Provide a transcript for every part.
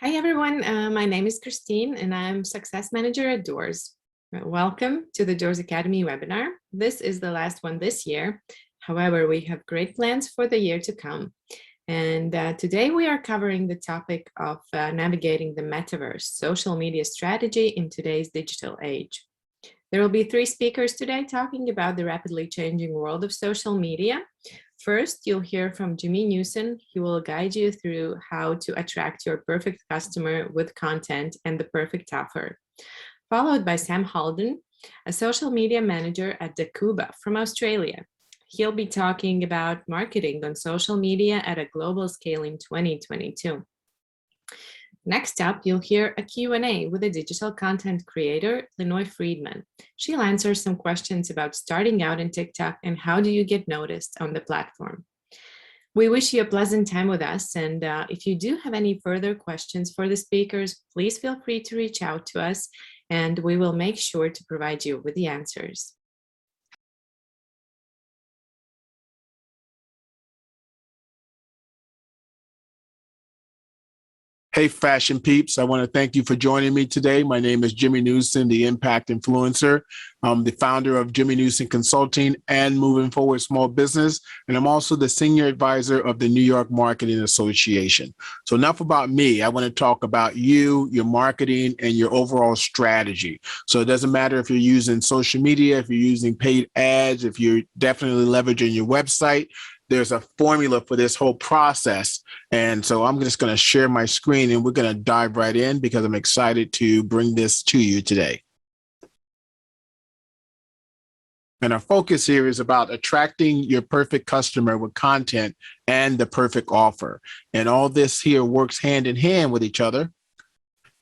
Hi, everyone. My name is Christine, and I'm Success Manager at Doors. Welcome to the Doors Academy webinar. This is the last one this year. However, we have great plans for the year to come. And today we are covering the topic of navigating the Metaverse, social media strategy in today's digital age. There will be 3 speakers today talking about the rapidly changing world of social media. First, you'll hear from Jimmy Newson. He will guide you through how to attract your perfect customer with content and the perfect offer. Followed by Sam Halden, a social media manager at Dakuba from Australia. He'll be talking about marketing on social media at a global scale in 2022. Next up, you'll hear a Q&A with a digital content creator, Leah Friedman. She'll answer some questions about starting out in TikTok and how do you get noticed on the platform. We wish you a pleasant time with us, and if you do have any further questions for the speakers, please feel free to reach out to us, and we will make sure to provide you with the answers. Hey, fashion peeps. I want to thank you for joining me today. My name is Jimmy Newson, the Impact Influencer. I'm the founder of Jimmy Newson Consulting and Moving Forward Small Business. And I'm also the senior advisor of the New York Marketing Association. So enough about me. I want to talk about you, your marketing, and your overall strategy. So it doesn't matter if you're using social media, if you're using paid ads, if you're definitely leveraging your website. There's a formula for this whole process. And so I'm just going to share my screen and we're going to dive right in because I'm excited to bring this to you today. And our focus here is about attracting your perfect customer with content and the perfect offer. And all this here works hand in hand with each other.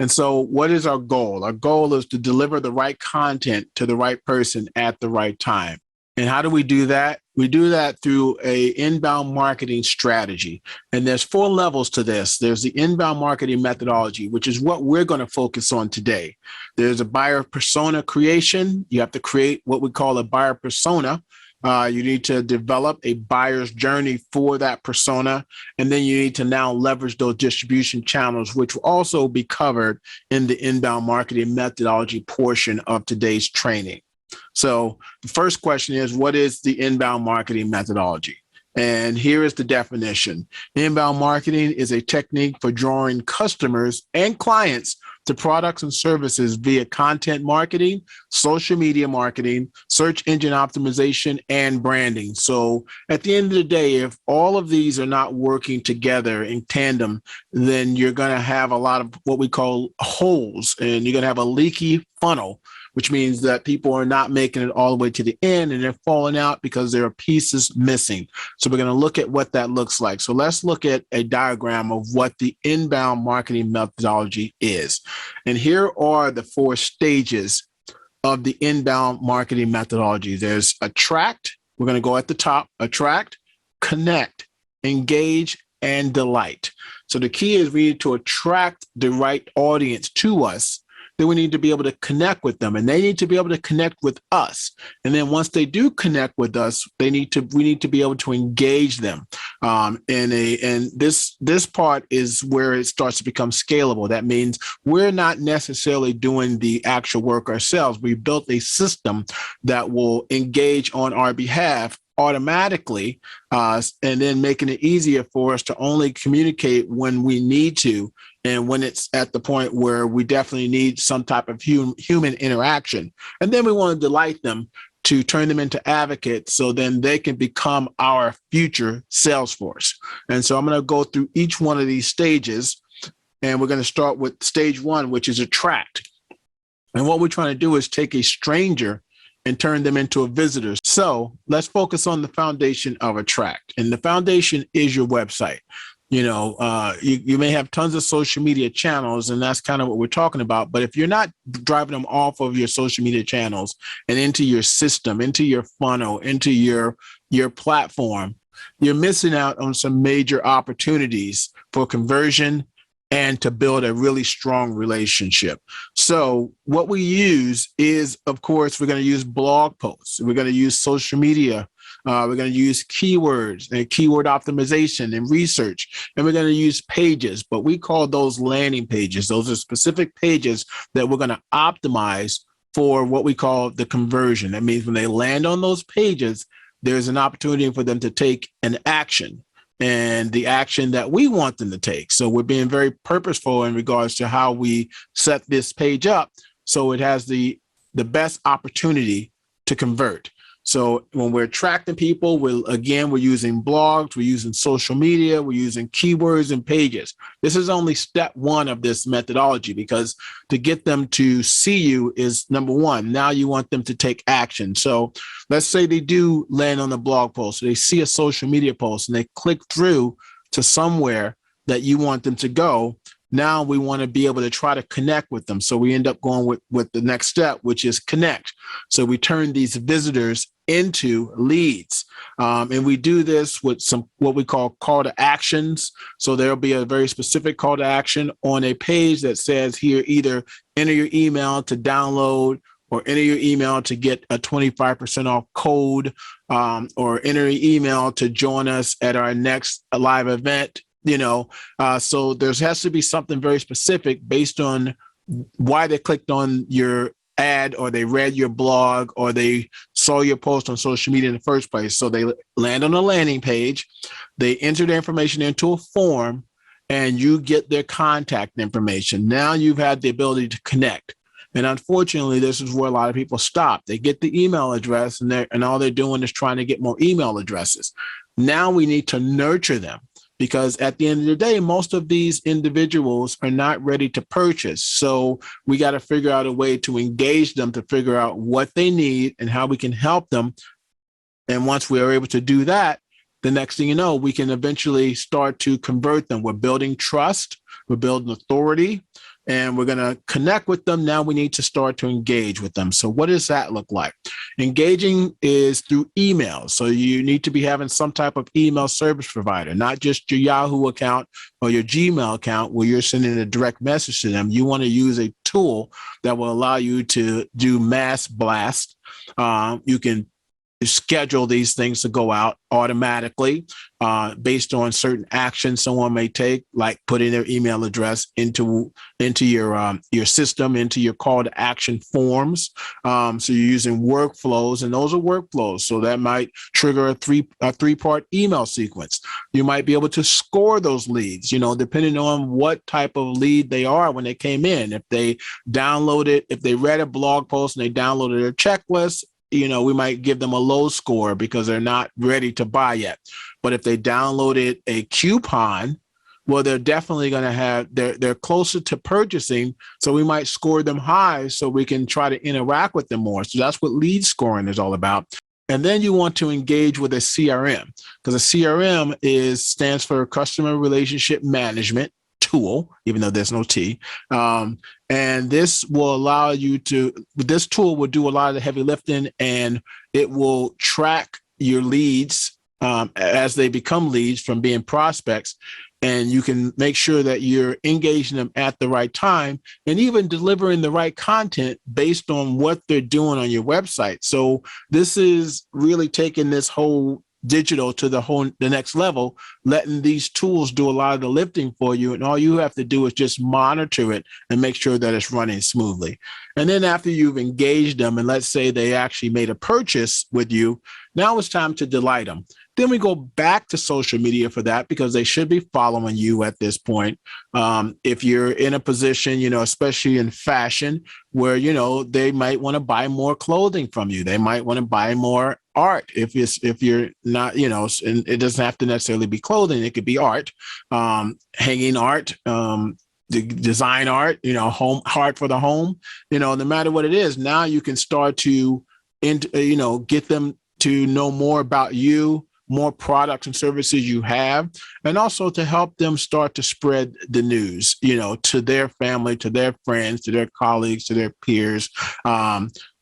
And so what is our goal? Our goal is to deliver the right content to the right person at the right time. And how do we do that? We do that through a inbound marketing strategy. And there's 4 levels to this. There's the inbound marketing methodology, which is what we're going to focus on today. There's a buyer persona creation. You have to create what we call a buyer persona. You need to develop a buyer's journey for that persona. And then you need to now leverage those distribution channels, which will also be covered in the inbound marketing methodology portion of today's training. So the first question is, what is the inbound marketing methodology? And here is the definition. Inbound marketing is a technique for drawing customers and clients to products and services via content marketing, social media marketing, search engine optimization, and branding. So at the end of the day, if all of these are not working together in tandem, then you're going to have a lot of what we call holes, and you're going to have a leaky funnel, which means that people are not making it all the way to the end and they're falling out because there are pieces missing. So we're going to look at what that looks like. So let's look at a diagram of what the inbound marketing methodology is. And here are the 4 stages of the inbound marketing methodology. There's attract. We're going to go at the top. Attract, connect, engage, and delight. So the key is we need to attract the right audience to us. Then we need to be able to connect with them, and they need to be able to connect with us. And then once they do connect with us, we need to be able to engage them. And this part is where it starts to become scalable. That means we're not necessarily doing the actual work ourselves. We've built a system that will engage on our behalf automatically, and then making it easier for us to only communicate when we need to, and when it's at the point where we definitely need some type of human interaction. And then we want to delight them to turn them into advocates so then they can become our future sales force. And so I'm going to go through each one of these stages, and we're going to start with stage 1, which is attract. And what we're trying to do is take a stranger and turn them into a visitor. So let's focus on the foundation of attract. And the foundation is your website. You know, you may have tons of social media channels, and that's kind of what we're talking about. But if you're not driving them off of your social media channels and into your system, into your funnel, into your platform, you're missing out on some major opportunities for conversion and to build a really strong relationship. So what we use is, of course, we're going to use blog posts. We're going to use social media We're going to use keywords and keyword optimization and research, and we're going to use pages, but we call those landing pages. Those are specific pages that we're going to optimize for what we call the conversion. That means when they land on those pages, there's an opportunity for them to take an action, and the action that we want them to take. So we're being very purposeful in regards to how we set this page up so it has the best opportunity to convert. So when we're attracting people, we're using blogs, we're using social media, we're using keywords and pages. This is only step one of this methodology, because to get them to see you is number one. Now you want them to take action. So let's say they do land on the blog post, so they see a social media post and they click through to somewhere that you want them to go. Now we want to be able to try to connect with them. So we end up going with the next step, which is connect. So we turn these visitors into leads. And we do this with some what we call call to actions. So there'll be a very specific call to action on a page that says here, either enter your email to download, or enter your email to get a 25% off code, or enter your email to join us at our next live event. So there has to be something very specific based on why they clicked on your ad, or they read your blog, or they saw your post on social media in the first place. So they land on a landing page, they enter their information into a form, and you get their contact information. Now you've had the ability to connect. And unfortunately, this is where a lot of people stop. They get the email address, and all they're doing is trying to get more email addresses. Now we need to nurture them, because at the end of the day, most of these individuals are not ready to purchase. So we got to figure out a way to engage them, to figure out what they need and how we can help them. And once we are able to do that, the next thing you know, we can eventually start to convert them. We're building trust, we're building authority, and we're going to connect with them. Now we need to start to engage with them. So what does that look like? Engaging is through email. So you need to be having some type of email service provider, not just your Yahoo account or your Gmail account where you're sending a direct message to them. You want to use a tool that will allow you to do mass blast. You can schedule these things to go out automatically based on certain actions someone may take, like putting their email address into your system, into your call to action forms. So you're using workflows, and those are workflows. So that might trigger a three-part email sequence. You might be able to score those leads, depending on what type of lead they are when they came in. If they downloaded, if they read a blog post and they downloaded their checklist, we might give them a low score because they're not ready to buy yet. But if they downloaded a coupon, well, they're definitely going to have, they're closer to purchasing. So we might score them high so we can try to interact with them more. So that's what lead scoring is all about. And then you want to engage with a CRM, because a CRM stands for Customer Relationship Management tool, even though there's no T. And this will allow you to, this tool will do a lot of the heavy lifting, and it will track your leads as they become leads from being prospects. And you can make sure that you're engaging them at the right time, and even delivering the right content based on what they're doing on your website. So this is really taking this whole digital to the next level, letting these tools do a lot of the lifting for you. And all you have to do is just monitor it and make sure that it's running smoothly. And then after you've engaged them, and let's say they actually made a purchase with you, now it's time to delight them. Then we go back to social media for that, because they should be following you at this point. If you're in a position, especially in fashion, where, they might want to buy more clothing from you. They might want to buy more art. If you're not, and it doesn't have to necessarily be clothing. It could be art, hanging art, the design art, home art for the home, no matter what it is. Now you can start to, get them to know more about you, more products and services you have, and also to help them start to spread the news, to their family, to their friends, to their colleagues, to their peers.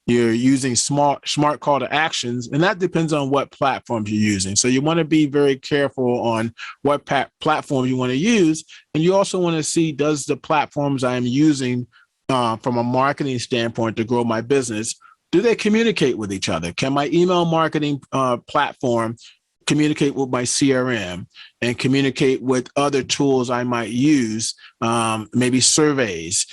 You're using smart call to actions, and that depends on what platforms you're using. So you want to be very careful on what platform you want to use. And you also want to see, does the platforms I'm using from a marketing standpoint to grow my business, do they communicate with each other? Can my email marketing platform communicate with my CRM and communicate with other tools I might use, maybe surveys,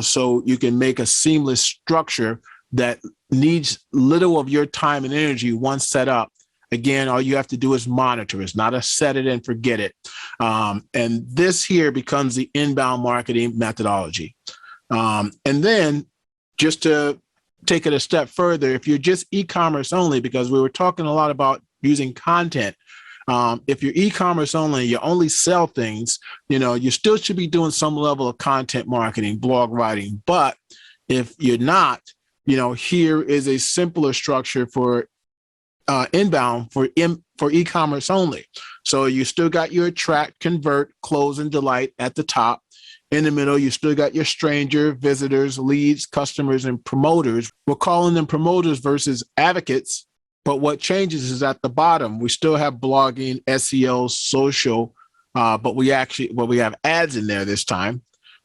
so you can make a seamless structure that needs little of your time and energy once set up. Again, all you have to do is monitor. It's not a set it and forget it. And this here becomes the inbound marketing methodology. And then just to take it a step further, if you're just e-commerce only, because we were talking a lot about using content. If you're e-commerce only, you only sell things, you still should be doing some level of content marketing, blog writing. But if you're not, here is a simpler structure for inbound for e-commerce only. So you still got your attract, convert, close, and delight at the top. In the middle, you still got your stranger, visitors, leads, customers, and promoters. We're calling them promoters versus advocates. But what changes is at the bottom, we still have blogging, SEO, social, but we have ads in there this time.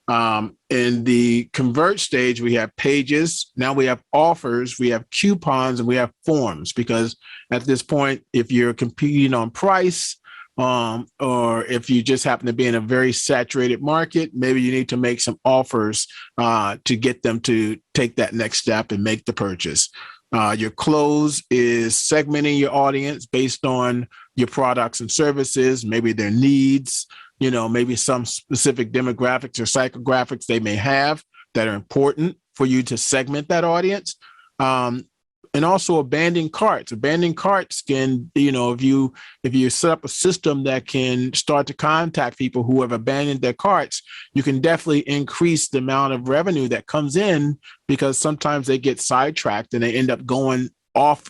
In the convert stage, we have pages. Now we have offers, we have coupons, and we have forms, because at this point, if you're competing on price, or if you just happen to be in a very saturated market, maybe you need to make some offers to get them to take that next step and make the purchase. Your close is segmenting your audience based on your products and services, maybe their needs, maybe some specific demographics or psychographics they may have that are important for you to segment that audience. And also abandoned carts. Abandoned carts can, if you set up a system that can start to contact people who have abandoned their carts, you can definitely increase the amount of revenue that comes in, because sometimes they get sidetracked and they end up going off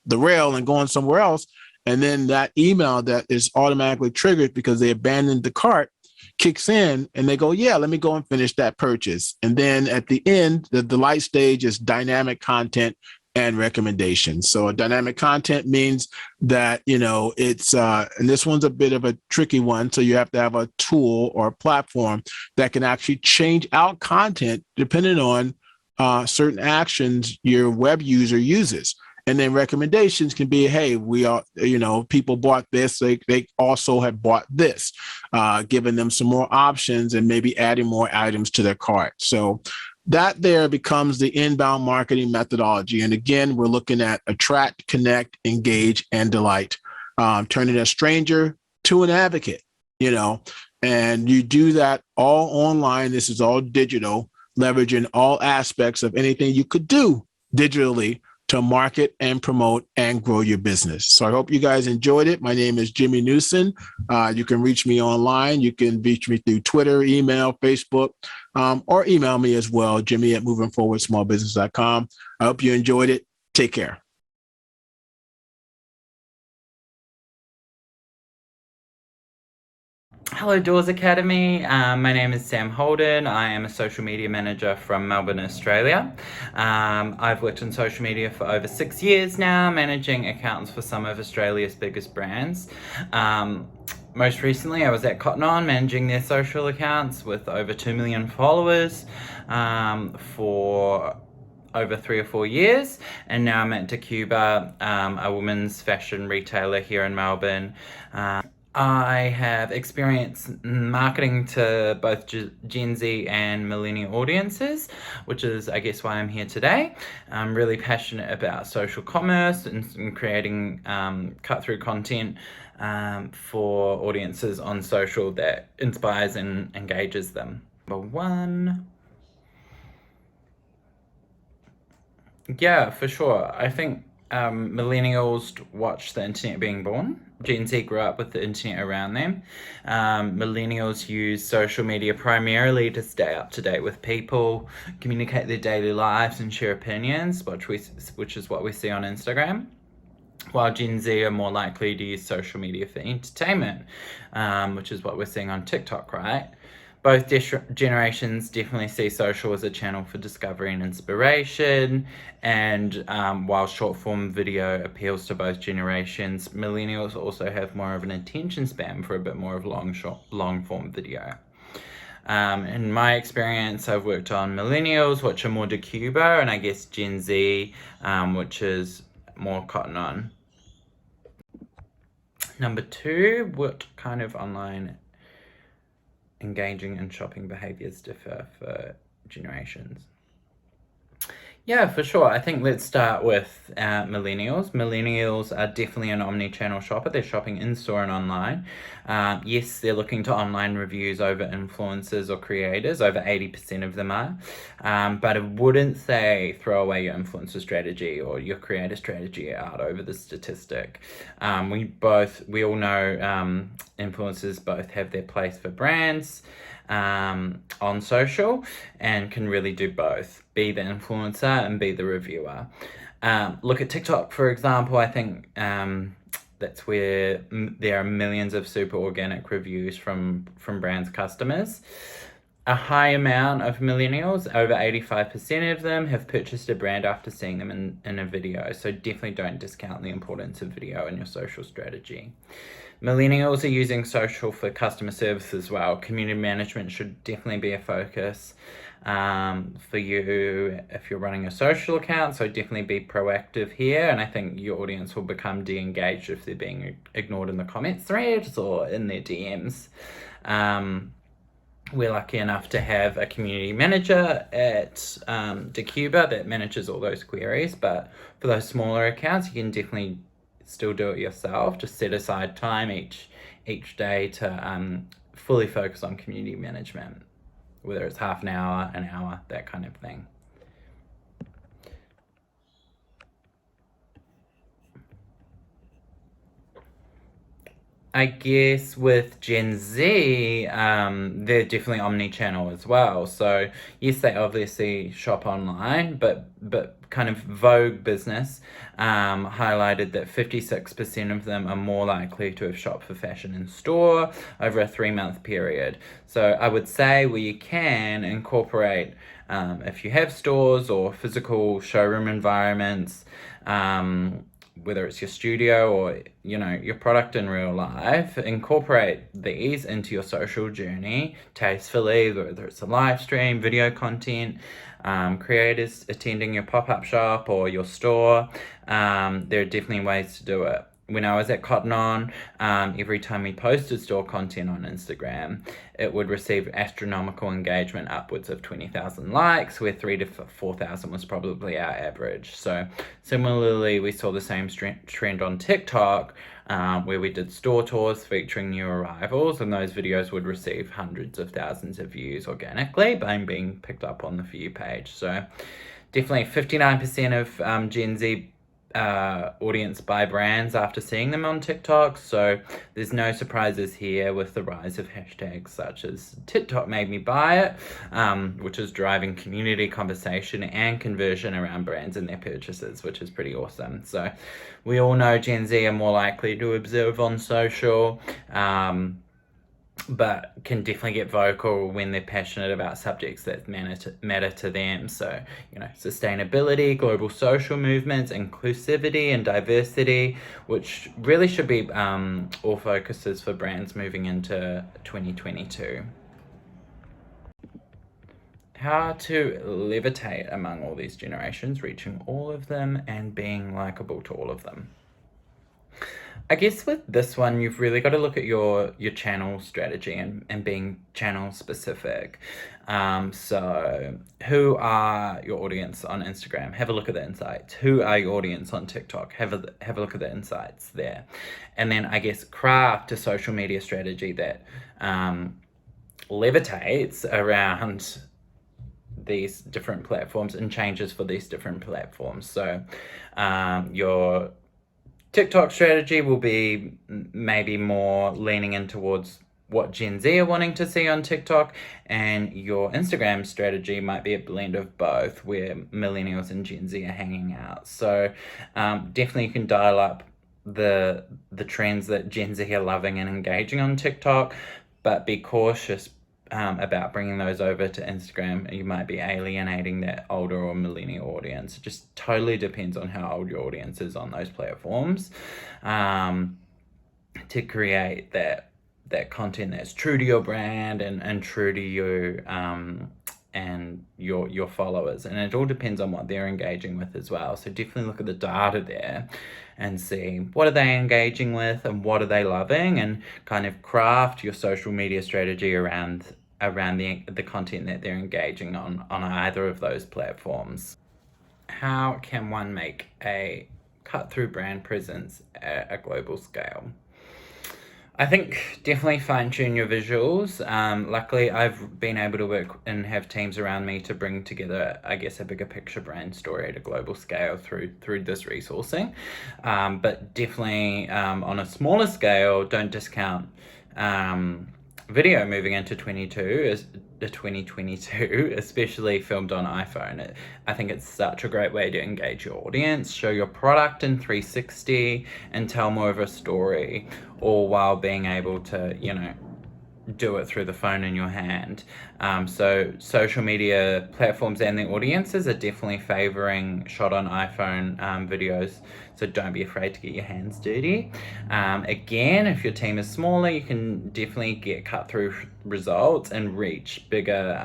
the rail and going somewhere else. And then that email that is automatically triggered because they abandoned the cart kicks in and they go, yeah, let me go and finish that purchase. And then at the end, the delight stage is dynamic content and recommendations. So a dynamic content means that, it's, and this one's a bit of a tricky one. So you have to have a tool or a platform that can actually change out content depending on certain actions your web user uses. And then recommendations can be, hey, we are, people bought this, they also have bought this, giving them some more options and maybe adding more items to their cart. So that there becomes the inbound marketing methodology. And again, we're looking at attract, connect, engage, and delight, turning a stranger to an advocate, and you do that all online. This is all digital, leveraging all aspects of anything you could do digitally to market and promote and grow your business. So I hope you guys enjoyed it. My name is Jimmy Newson. You can reach me online. You can reach me through Twitter, email, Facebook, or email me as well, jimmy@movingforwardsmallbusiness.com. I hope you enjoyed it. Take care. Hello, Doors Academy. My name is Sam Holden. I am a social media manager from Melbourne, Australia. I've worked in social media for over 6 years now, managing accounts for some of Australia's biggest brands. Most recently, I was at Cotton On, managing their social accounts with over 2 million followers for over 3 or 4 years, and now I'm at Tacuba, a women's fashion retailer here in Melbourne. I have experience marketing to both Gen Z and millennial audiences, which is, I guess, why I'm here today. I'm really passionate about social commerce and creating cut-through content for audiences on social that inspires and engages them. Number one. Yeah, for sure. I think millennials watch the internet being born. Gen Z grew up with the internet around them. Millennials use social media primarily to stay up to date with people, communicate their daily lives, and share opinions, which is what we see on Instagram. While Gen Z are more likely to use social media for entertainment, which is what we're seeing on TikTok, right? Both generations definitely see social as a channel for discovery and inspiration, and while short-form video appeals to both generations, millennials also have more of an attention span for a bit more of long-form video. In my experience, I've worked on millennials, which are more decuber, and I guess Gen Z, which is more cotton on. Number 2, what kind of online engaging and shopping behaviors differ for generations? Yeah, for sure. I think let's start with millennials. Millennials are definitely an omni-channel shopper. They're shopping in-store and online. Yes, they're looking to online reviews over influencers or creators. Over 80% of them are. But I wouldn't say throw away your influencer strategy or your creator strategy out over the statistic. We all know influencers both have their place for brands on social and can really do both, be the influencer and be the reviewer. Look at TikTok, for example. I think that's where there are millions of super organic reviews from brands' customers. A high amount of millennials, over 85% of them, have purchased a brand after seeing them in a video. So definitely don't discount the importance of video in your social strategy. Millennials are using social for customer service as well. Community management should definitely be a focus for you if you're running a social account. So definitely be proactive here. And I think your audience will become de-engaged if they're being ignored in the comments threads or in their DMs. We're lucky enough to have a community manager at Decuba that manages all those queries. But for those smaller accounts, you can definitely still do it yourself. Just set aside time each day to fully focus on community management, whether it's half an hour, that kind of thing. I guess with Gen Z, they're definitely omni-channel as well. So yes, they obviously shop online, but kind of Vogue business highlighted that 56% of them are more likely to have shopped for fashion in store over a 3-month period. So I would say where you can incorporate, if you have stores or physical showroom environments, whether it's your studio or your product in real life, incorporate these into your social journey tastefully, whether it's a live stream, video content, creators attending your pop-up shop or your store. There are definitely ways to do it. When I was at Cotton On, every time we posted store content on Instagram, it would receive astronomical engagement, upwards of 20,000 likes, where 3,000 to 4,000 was probably our average. So similarly, we saw the same trend on TikTok, where we did store tours featuring new arrivals, and those videos would receive hundreds of thousands of views organically by being picked up on the For You page. So definitely 59% of Gen Z audience buy brands after seeing them on TikTok. So there's no surprises here with the rise of hashtags such as TikTok made me buy it, which is driving community conversation and conversion around brands and their purchases, which is pretty awesome. So we all know Gen Z are more likely to observe on social, but can definitely get vocal when they're passionate about subjects that matter to them. So, sustainability, global social movements, inclusivity and diversity, which really should be all focuses for brands moving into 2022. How to levitate among all these generations, reaching all of them and being likable to all of them. I guess with this one, you've really got to look at your channel strategy and being channel specific. So who are your audience on Instagram? Have a look at the insights. Who are your audience on TikTok? Have a look at the insights there. And then I guess craft a social media strategy that levitates around these different platforms and changes for these different platforms. So your TikTok strategy will be maybe more leaning in towards what Gen Z are wanting to see on TikTok, and your Instagram strategy might be a blend of both, where millennials and Gen Z are hanging out. So definitely you can dial up the trends that Gen Z are loving and engaging on TikTok, but be cautious about bringing those over to Instagram. You might be alienating that older or millennial audience. It just totally depends on how old your audience is on those platforms to create that that content that's true to your brand and true to you and your followers. And it all depends on what they're engaging with as well. So definitely look at the data there and see what are they engaging with and what are they loving, and kind of craft your social media strategy around the content that they're engaging on either of those platforms. How can one make a cut-through brand presence at a global scale? I think definitely fine-tune your visuals. Luckily, I've been able to work and have teams around me to bring together, I guess, a bigger picture brand story at a global scale through this resourcing. But definitely on a smaller scale, don't discount video moving into 2022, especially filmed on iPhone. I think it's such a great way to engage your audience, show your product in 360, and tell more of a story, all while being able to, do it through the phone in your hand. So social media platforms and their audiences are definitely favoring shot on iPhone videos. So don't be afraid to get your hands dirty. Again, if your team is smaller, you can definitely get cut through results and reach bigger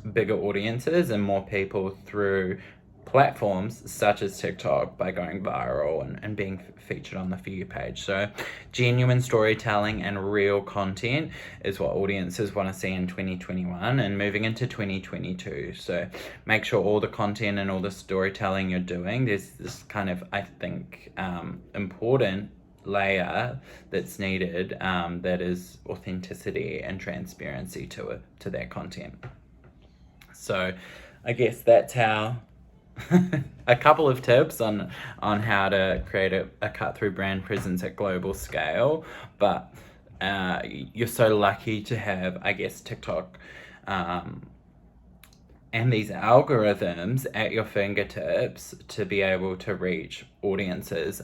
audiences and more people through platforms such as TikTok by going viral and being featured on the For You page. So genuine storytelling and real content is what audiences want to see in 2021 and moving into 2022. So make sure all the content and all the storytelling you're doing, there's this kind of, I think, important layer that's needed, that is authenticity and transparency to that content. So I guess that's how a couple of tips on how to create a cut-through brand presence at global scale. But you're so lucky to have, I guess, TikTok and these algorithms at your fingertips to be able to reach audiences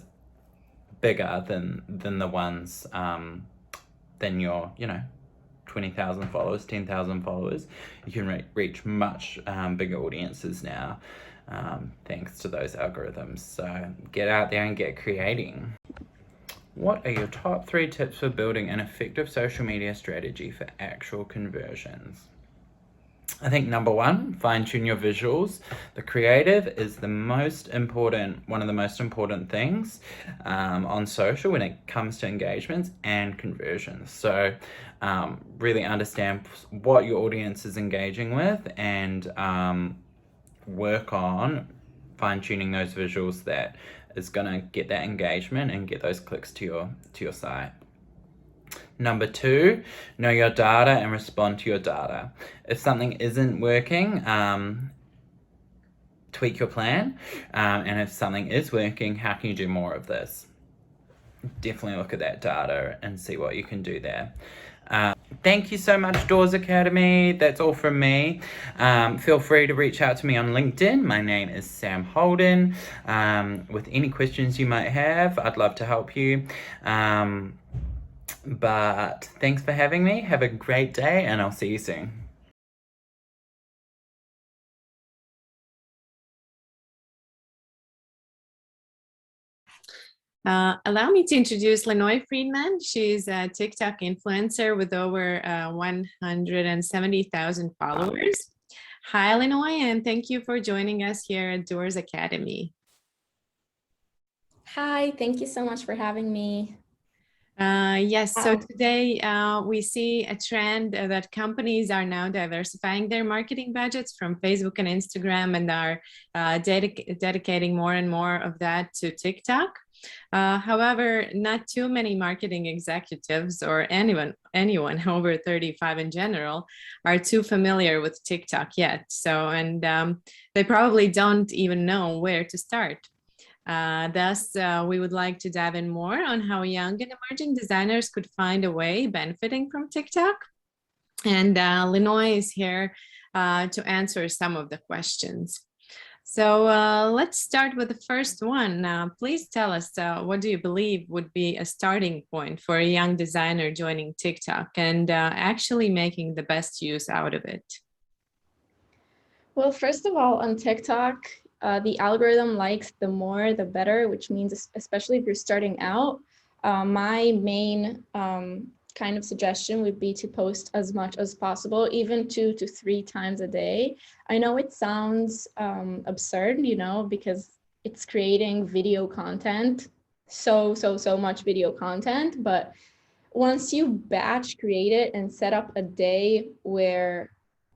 bigger than the ones than your 20,000 followers, 10,000 followers. You can reach much bigger audiences now, thanks to those algorithms. So get out there and get creating. What are your top 3 tips for building an effective social media strategy for actual conversions? I think number 1, fine-tune your visuals. The creative is one of the most important things on social when it comes to engagements and conversions. So really understand what your audience is engaging with and work on fine-tuning those visuals that is going to get that engagement and get those clicks to your site. Number 2, know your data and respond to your data. If something isn't working, tweak your plan. And if something is working, how can you do more of this? Definitely look at that data and see what you can do there. Thank you so much, Doors Academy. That's all from me. Feel free to reach out to me on LinkedIn. My name is Sam Holden. With any questions you might have, I'd love to help you. But thanks for having me. Have a great day, and I'll see you soon. Allow me to introduce Leah Friedman. She's a TikTok influencer with over 170,000 followers. Hi, Leah, and thank you for joining us here at Doors Academy. Hi, thank you so much for having me. Yes, so today we see a trend that companies are now diversifying their marketing budgets from Facebook and Instagram and are dedicating more and more of that to TikTok. However, not too many marketing executives or anyone over 35 in general are too familiar with TikTok yet. So, and they probably don't even know where to start. Thus, we would like to dive in more on how young and emerging designers could find a way benefiting from TikTok. And Leah is here to answer some of the questions. So let's start with the first one. Please tell us, what do you believe would be a starting point for a young designer joining TikTok and actually making the best use out of it? Well, first of all, on TikTok, the algorithm likes the more, the better, which means especially if you're starting out, my main kind of suggestion would be to post as much as possible, even 2 to 3 times a day. I know it sounds absurd, you know, because it's creating video content, so much video content, but once you batch create it and set up a day where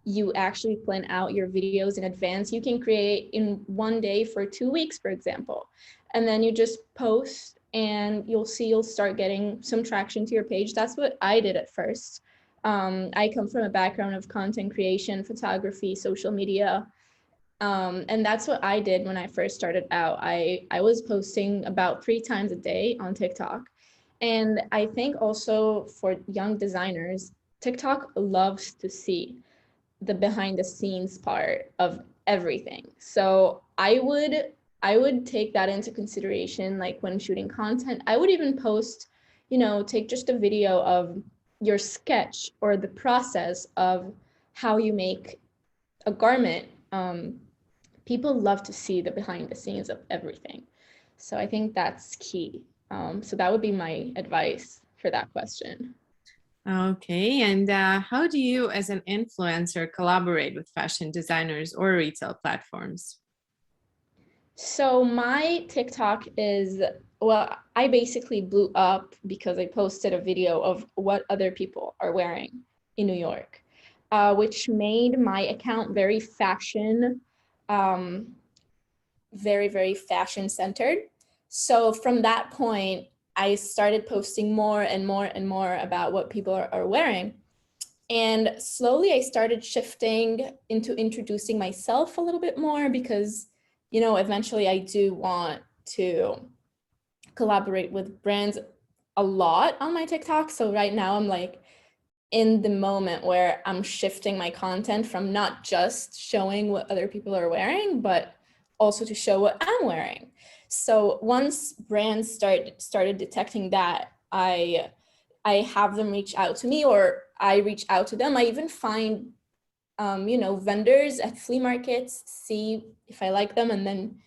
you actually plan out your videos in advance, you can create in one day for 2 weeks, for example. And then you just post and you'll see you'll start getting some traction to your page. That's what I did at first. I come from a background of content creation, photography, social media. And that's what I did when I first started out. I was posting about 3 times a day on TikTok. And I think also for young designers, TikTok loves to see the behind the scenes part of everything. So I would take that into consideration, like when shooting content. I would even post, you know, take just a video of your sketch or the process of how you make a garment. People love to see the behind the scenes of everything. So I think that's key. So that would be my advice for that question. Okay, and how do you as an influencer collaborate with fashion designers or retail platforms? So my TikTok is, well, I basically blew up because I posted a video of what other people are wearing in New York, which made my account very fashion, very fashion centered. So from that point, I started posting more and more about what people are wearing. And slowly I started shifting into introducing myself a little bit more because, you know, eventually I do want to collaborate with brands a lot on my TikTok. So right now I'm like in the moment where I'm shifting my content from not just showing what other people are wearing, but also to show what I'm wearing. So once brands started detecting that, I have them reach out to me or I reach out to them. I even find, you know, vendors at flea markets, see if I like them, and then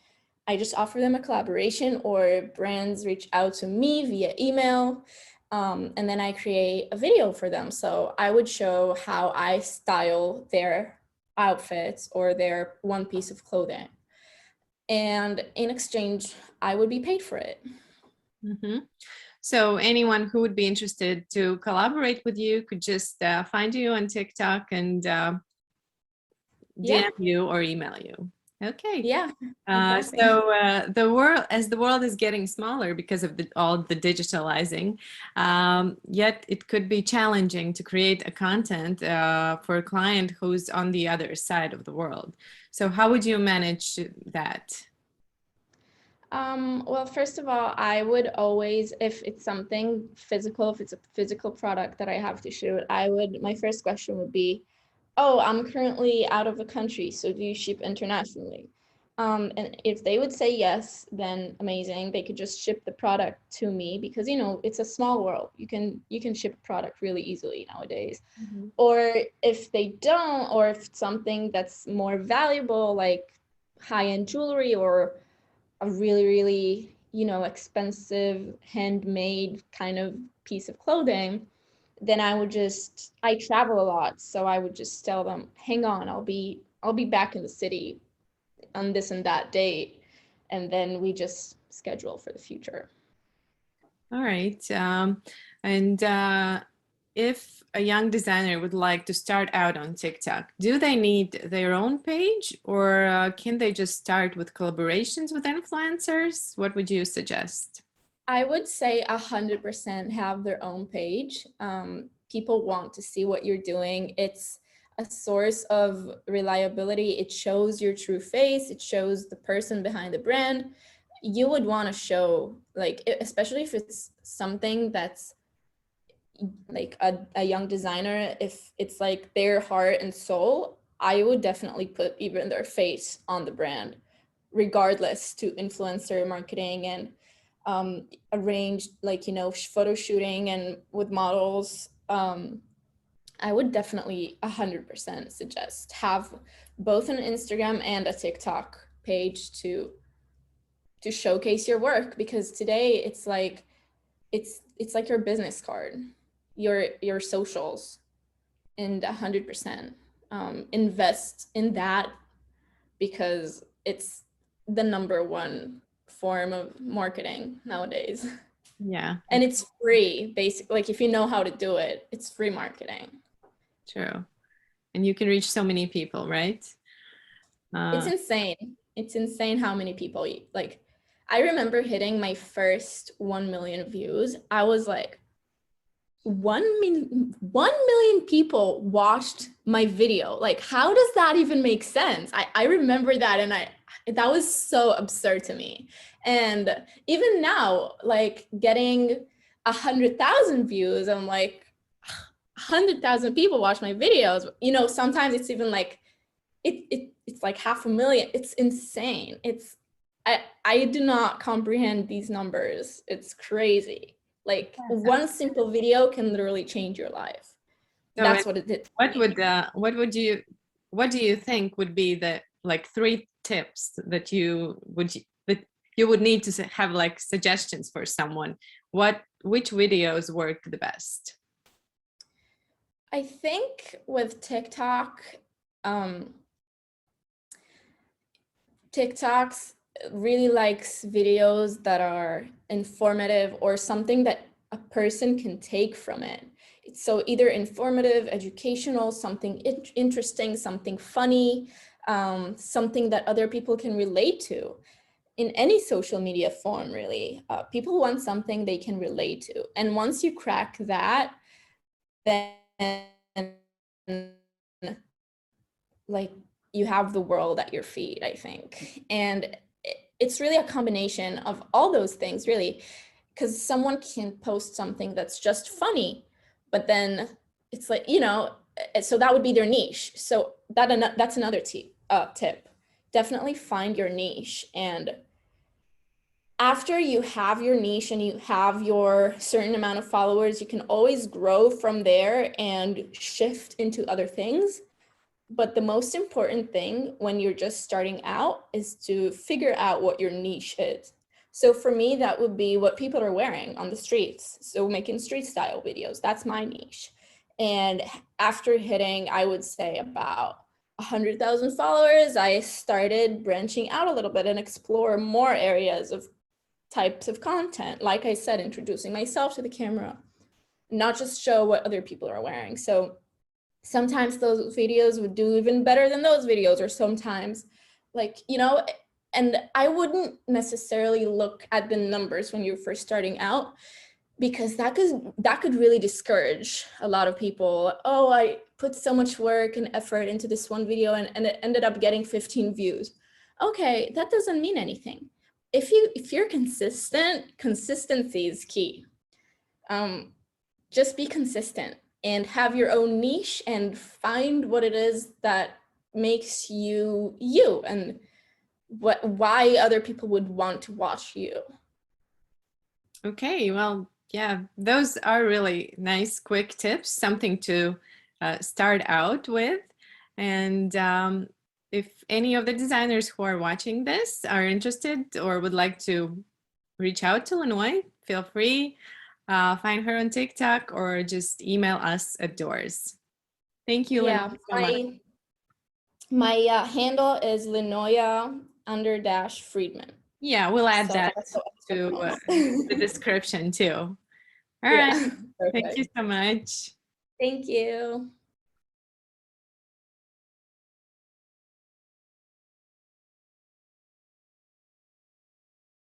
I just offer them a collaboration, or brands reach out to me via email, and then I create a video for them. So I would show how I style their outfits or their one piece of clothing. And in exchange, I would be paid for it. Mm-hmm. So anyone who would be interested to collaborate with you could just find you on TikTok and DM you or email you. Okay. Yeah. Exactly. So the world is getting smaller because of all the digitalizing, yet it could be challenging to create a content for a client who's on the other side of the world. So how would you manage that? Well, first of all, I would always, if it's something physical, if it's a physical product that I have to shoot, my first question would be, oh, I'm currently out of the country, so do you ship internationally? And if they would say yes, then amazing. They could just ship the product to me because, you know, it's a small world. You can ship a product really easily nowadays. Mm-hmm. Or if they don't, or if it's something that's more valuable, like high-end jewelry or a really, you know, expensive handmade kind of piece of clothing, then I travel a lot. So I would just tell them, hang on, I'll be back in the city on this and that date. And then we just schedule for the future. All right. And if a young designer would like to start out on TikTok, do they need their own page, or can they just start with collaborations with influencers? What would you suggest? I would say 100% have their own page. People want to see what you're doing. It's a source of reliability. It shows your true face. It shows the person behind the brand. You would want to show, like, especially if it's something that's like a young designer, if it's like their heart and soul, I would definitely put even their face on the brand, regardless to influencer marketing and arrange, like, you know, photo shooting and with models. I would definitely 100% suggest have both an Instagram and a TikTok page to showcase your work, because today it's like your business card. your socials and 100% invest in that, because it's the #1 form of marketing nowadays. Yeah. And it's free, basically. Like if you know how to do it, it's free marketing. True. And you can reach so many people, right? It's insane. It's insane how many people, like, I remember hitting my first 1 million views. I was like, 1 million people watched my video. Like, how does that even make sense? I remember that, and that was so absurd to me. And even now, like getting 100,000 views, I'm like, 100,000 people watch my videos. You know, sometimes it's even like it's like 500,000. It's insane. I do not comprehend these numbers. It's crazy. Like one simple video can literally change your life. So That's what it did. What do you think would be the like 3 tips that you would need to have, like suggestions for someone? Which videos work the best? I think with TikTok, TikToks really likes videos that are informative or something that a person can take from it. So either informative, educational, something interesting, something funny, something that other people can relate to. In any social media form, really, people want something they can relate to. And once you crack that, then like you have the world at your feet, I think. And it's really a combination of all those things, really, because someone can post something that's just funny, but then it's like, you know, so that would be their niche. So that's another tip. Definitely find your niche. And after you have your niche and you have your certain amount of followers, you can always grow from there and shift into other things. But the most important thing when you're just starting out is to figure out what your niche is. So for me, that would be what people are wearing on the streets. So making street style videos, that's my niche. And after hitting, I would say about 100,000 followers, I started branching out a little bit and explore more areas of types of content. Like I said, introducing myself to the camera, not just show what other people are wearing. So sometimes those videos would do even better than those videos, or sometimes, like, you know, and I wouldn't necessarily look at the numbers when you're first starting out, because that could really discourage a lot of people. Oh, I put so much work and effort into this one video and it ended up getting 15 views. Okay, that doesn't mean anything. If you're consistent, consistency is key. Just be consistent and have your own niche and find what it is that makes you you, and why other people would want to watch you. Okay, well, yeah, those are really nice, quick tips, something to start out with. And if any of the designers who are watching this are interested or would like to reach out to Lenoy, feel free. Find her on TikTok or just email us at Doors. Thank you, Yeah, Lenoy, so much. My handle is Lenoya_Friedman. Yeah, we'll add So that that's how to the description too. All Yeah, right. Thank you perfect. so much. Thank you.